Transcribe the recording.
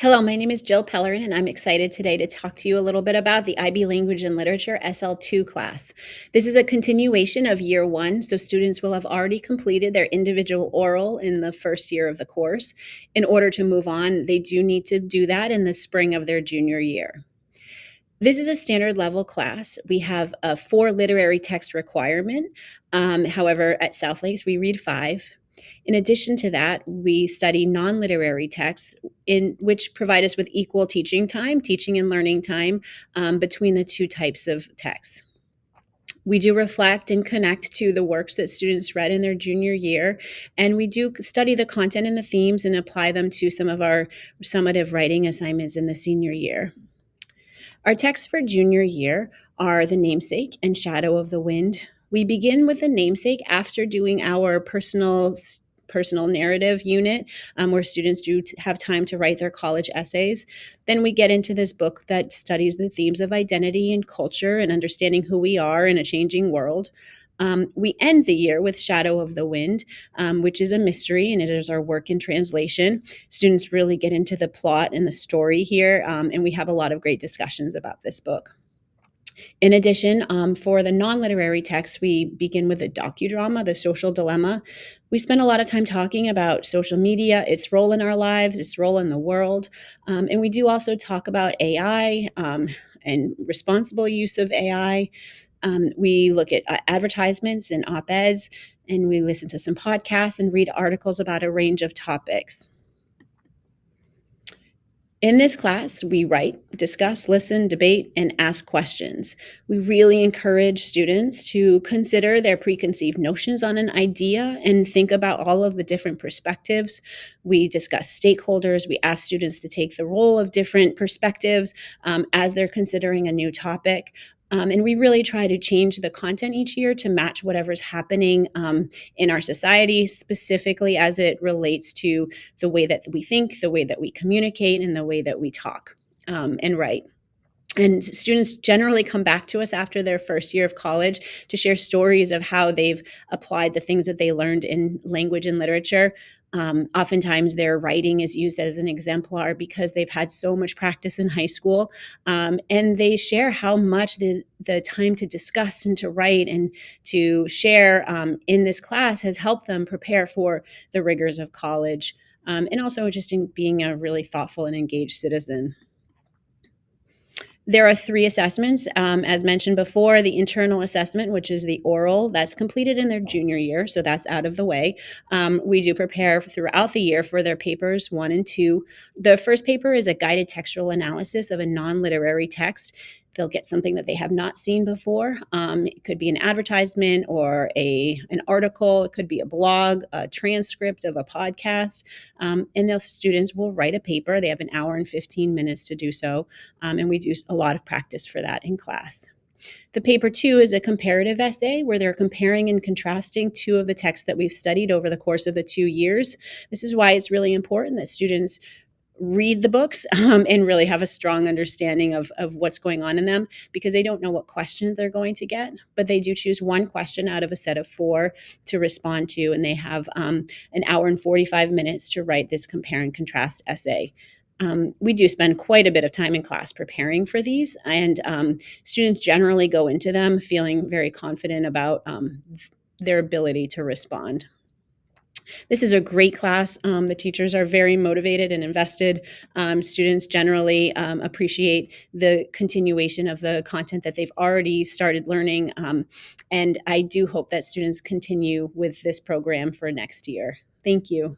Hello, my name is Jill Pellerin, and I'm excited today to talk to you a little bit about the IB Language and Literature SL2 class. This is a continuation of year one, so students will have already completed their individual oral in the first year of the course. In order to move on, they do need to do that in the spring of their junior year. This is a standard level class. We have a 4 literary text requirement. However, at South Lakes, we read 5. In addition to that, we study non-literary texts in which provide us with equal teaching and learning time between the two types of texts. We do reflect and connect to the works that students read in their junior year, and we do study the content and the themes and apply them to some of our summative writing assignments in the senior year. Our texts for junior year are The Namesake and Shadow of the Wind. We begin with The Namesake after doing our personal narrative unit, where students do have time to write their college essays. Then we get into this book that studies the themes of identity and culture and understanding who we are in a changing world. We end the year with Shadow of the Wind, which is a mystery, and it is our work in translation. Students really get into the plot and the story here, and we have a lot of great discussions about this book. In addition, for the non-literary texts, we begin with a docudrama, The Social Dilemma. We spend a lot of time talking about social media, its role in our lives, its role in the world, and we do also talk about AI and responsible use of AI. We look at advertisements and op-eds, and we listen to some podcasts and read articles about a range of topics. In this class, we write, discuss, listen, debate, and ask questions. We really encourage students to consider their preconceived notions on an idea and think about all of the different perspectives. We discuss stakeholders. We ask students to take the role of different perspectives as they're considering a new topic. And we really try to change the content each year to match whatever's happening in our society, specifically as it relates to the way that we think, the way that we communicate, and the way that we talk and write. And students generally come back to us after their first year of college to share stories of how they've applied the things that they learned in language and literature. Oftentimes their writing is used as an exemplar because they've had so much practice in high school. And they share how much the time to discuss and to write and to share in this class has helped them prepare for the rigors of college. And also just in being a really thoughtful and engaged citizen. There are 3 assessments, as mentioned before. The internal assessment, which is the oral, that's completed in their junior year, so that's out of the way. We do prepare throughout the year for their papers 1 and 2. The first paper is a guided textual analysis of a non-literary text. They'll get something that they have not seen before. It could be an advertisement or an article. It could be a blog, a transcript of a podcast. And those students will write a paper. They have an hour and 15 minutes to do so. And we do a lot of practice for that in class. The paper 2 is a comparative essay where they're comparing and contrasting 2 of the texts that we've studied over the course of the 2 years. This is why it's really important that students read the books and really have a strong understanding of what's going on in them, because they don't know what questions they're going to get, but they do choose 1 question out of a set of 4 to respond to, and they have an hour and 45 minutes to write this compare and contrast essay. We do spend quite a bit of time in class preparing for these, and students generally go into them feeling very confident about their ability to respond. This is a great class. The teachers are very motivated and invested. Students generally appreciate the continuation of the content that they've already started learning. And I do hope that students continue with this program for next year. Thank you.